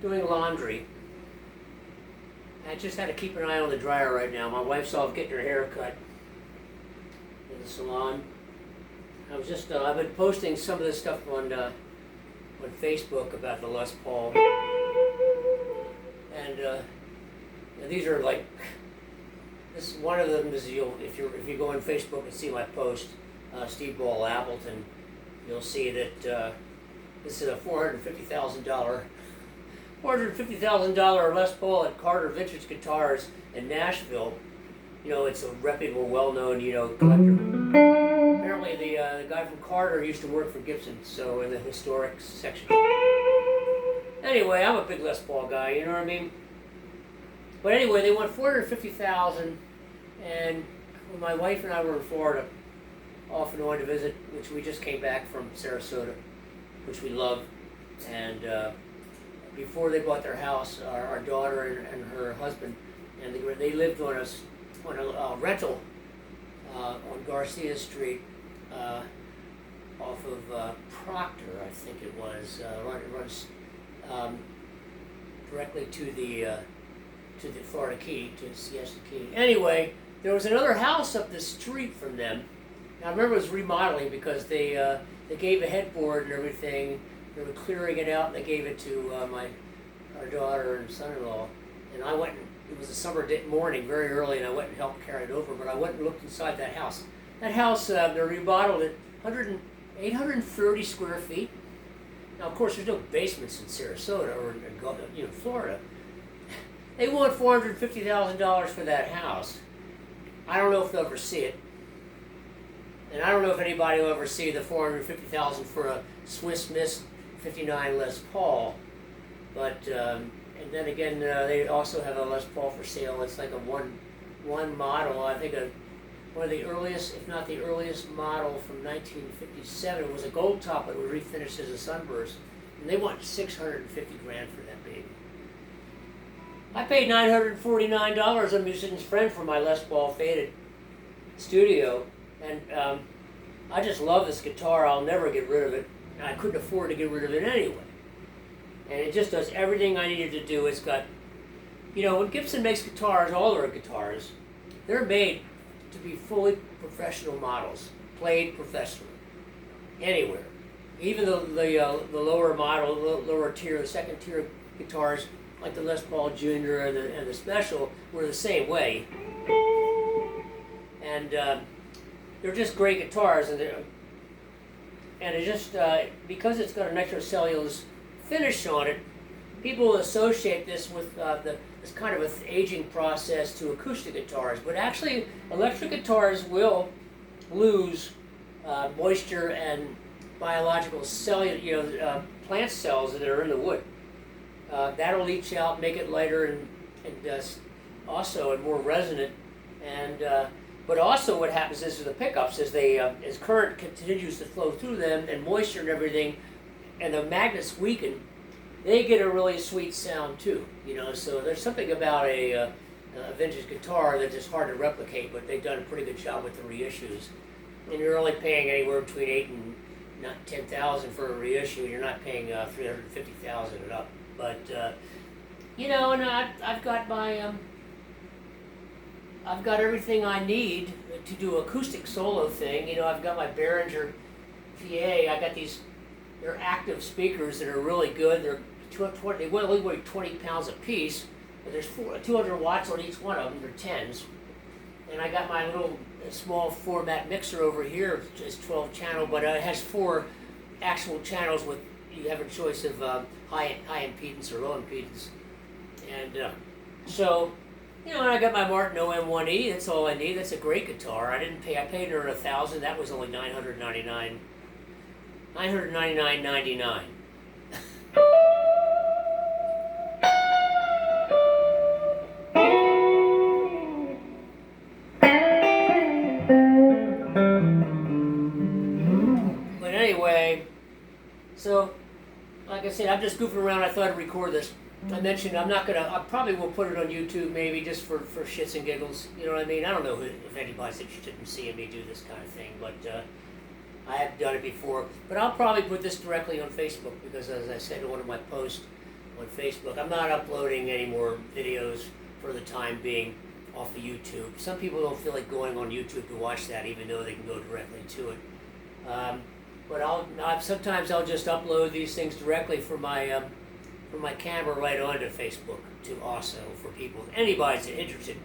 Doing laundry. I just had to keep an eye on the dryer right now. My wife's off getting her hair cut in the salon. I was just, I've been posting some of this stuff on Facebook about the Les Paul. And these are like, this one of them is, if you go on Facebook and see my post, Steve Ball Appleton, you'll see that this is a $450,000 Les Paul at Carter Vintage Guitars in Nashville. You know, it's a reputable, well-known, collector. Apparently the guy from Carter used to work for Gibson, so in the historic section. Anyway, I'm a big Les Paul guy, you know what I mean? But anyway, they want $450,000, and when my wife and I were in Florida, off and on to visit, which we just came back from Sarasota, which we love, and before they bought their house, our daughter and her husband, and they lived on a rental on Garcia Street off of Proctor, I think it was. It runs directly to the Florida Key, to Siesta Key. Anyway, there was another house up the street from them. Now I remember it was remodeling because they gave a headboard and everything. They were clearing it out, and they gave it to our daughter and son-in-law. And I went, it was a summer morning, very early, and I went and helped carry it over, but I went and looked inside that house. That house, they remodeled it, 830 square feet. Now, of course, there's no basements in Sarasota or in Florida. They want $450,000 for that house. I don't know if they'll ever see it. And I don't know if anybody will ever see the $450,000 for a Swiss Miss 59 Les Paul. But, and then again, they also have a Les Paul for sale. It's like a one model, I think one of the earliest, if not the earliest model from 1957. It was a gold top, but it was refinished as a sunburst. And they want $650 grand for that baby. I paid $949 on Musician's Friend for my Les Paul Faded Studio. And I just love this guitar. I'll never get rid of it. And I couldn't afford to get rid of it anyway. And it just does everything I needed to do. It's got, when Gibson makes guitars, all their guitars, they're made to be fully professional models, played professionally, anywhere. Even the lower model, lower tier, the second tier guitars, like the Les Paul Jr. and the Special, were the same way. And they're just great guitars, and it just because it's got a nitrocellulose finish on it, people associate this with this kind of an aging process to acoustic guitars. But actually, electric guitars will lose moisture and biological plant cells that are in the wood. That'll leach out, make it lighter and also more resonant. And but also, what happens is with the pickups, as current continues to flow through them and moisture and everything, and the magnets weaken, they get a really sweet sound too. So there's something about a vintage guitar that's just hard to replicate, but they've done a pretty good job with the reissues. And you're only paying anywhere between $8,000 and $10,000 for a reissue. You're not paying $350,000 and up. But and I've got my I've got everything I need to do acoustic solo thing. I've got my Behringer PA. I got they're active speakers that are really good. They only weigh 20 pounds a piece, but there's 200 watts on each one of them. They're 10s. And I got my little small format mixer over here. It's 12 channel, but it has 4 actual channels with, you have a choice of high impedance or low impedance. And so You know, and I got my Martin OM1E. That's all I need. That's a great guitar. I didn't pay. I paid her $1,000. That was only $999. $999.99. But anyway, so like I said, I'm just goofing around. I thought I'd record this. I mentioned I probably will put it on YouTube maybe just for shits and giggles. You know what I mean? I don't know if anybody's interested in seeing me do this kind of thing, but I have done it before. But I'll probably put this directly on Facebook because, as I said in one of my posts on Facebook, I'm not uploading any more videos for the time being off of YouTube. Some people don't feel like going on YouTube to watch that, even though they can go directly to it. But sometimes I'll just upload these things directly from my camera right onto Facebook too, also for people, anybody's interested.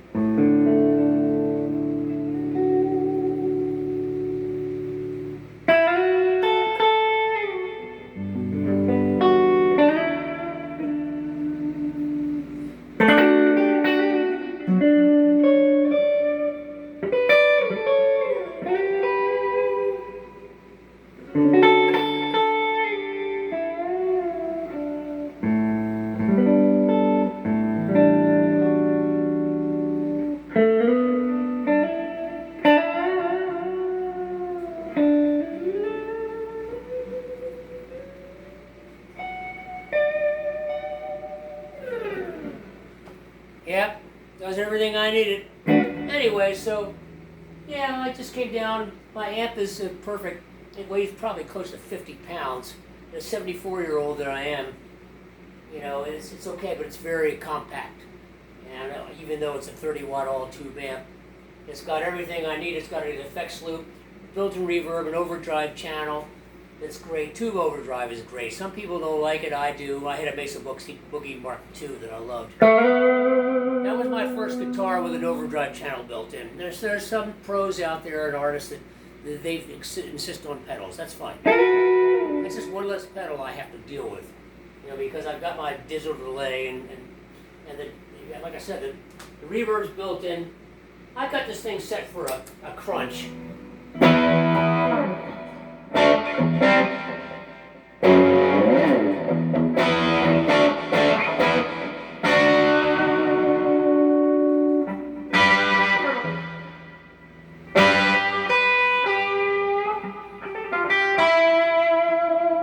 Yep, does everything I needed. Anyway, so, yeah, I just came down. My amp is perfect. It weighs probably close to 50 pounds. A 74-year-old that I am, you know, it's okay, but it's very compact. And even though it's a 30-watt all-tube amp, it's got everything I need. It's got an effects loop, built-in reverb, an overdrive channel. It's great. Tube overdrive is great. Some people don't like it. I do. I had a Mesa Boogie Mark II that I loved. That was my first guitar with an overdrive channel built in. There's some pros out there and artists that they insist on pedals. That's fine. It's just one less pedal I have to deal with, you know, because I've got my digital delay and like I said, the reverb's built in. I got this thing set for a crunch.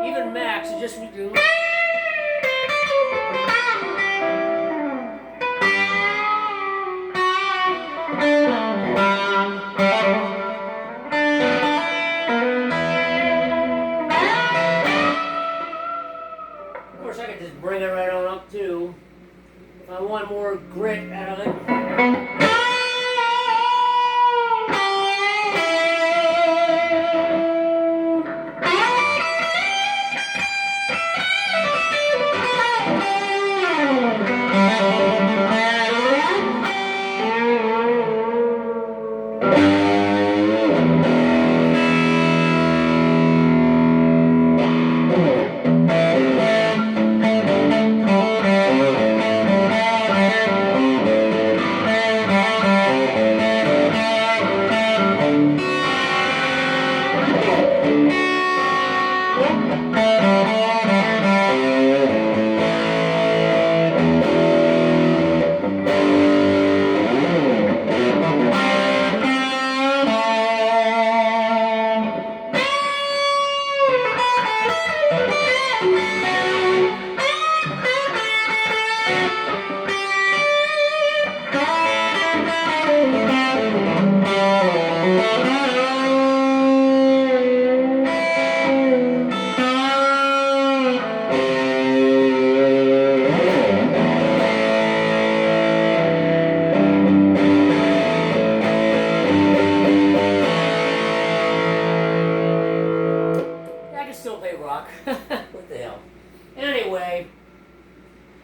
Even max, it just do. Of course, I could just bring it right on up too. If I want more grit out of it. What the hell? Anyway,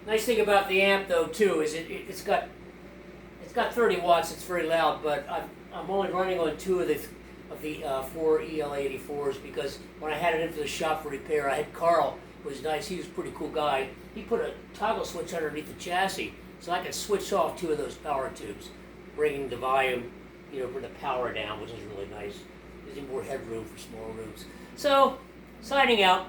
nice thing about the amp though too is it's got 30 watts. It's very loud, but I'm only running on 2 of the 4 EL84s because when I had it into the shop for repair, I had Carl, who was nice. He was a pretty cool guy. He put a toggle switch underneath the chassis, So I can switch off 2 of those power tubes, bringing the volume, bring the power down, which is really nice. Gives you more headroom for small rooms. So, signing out.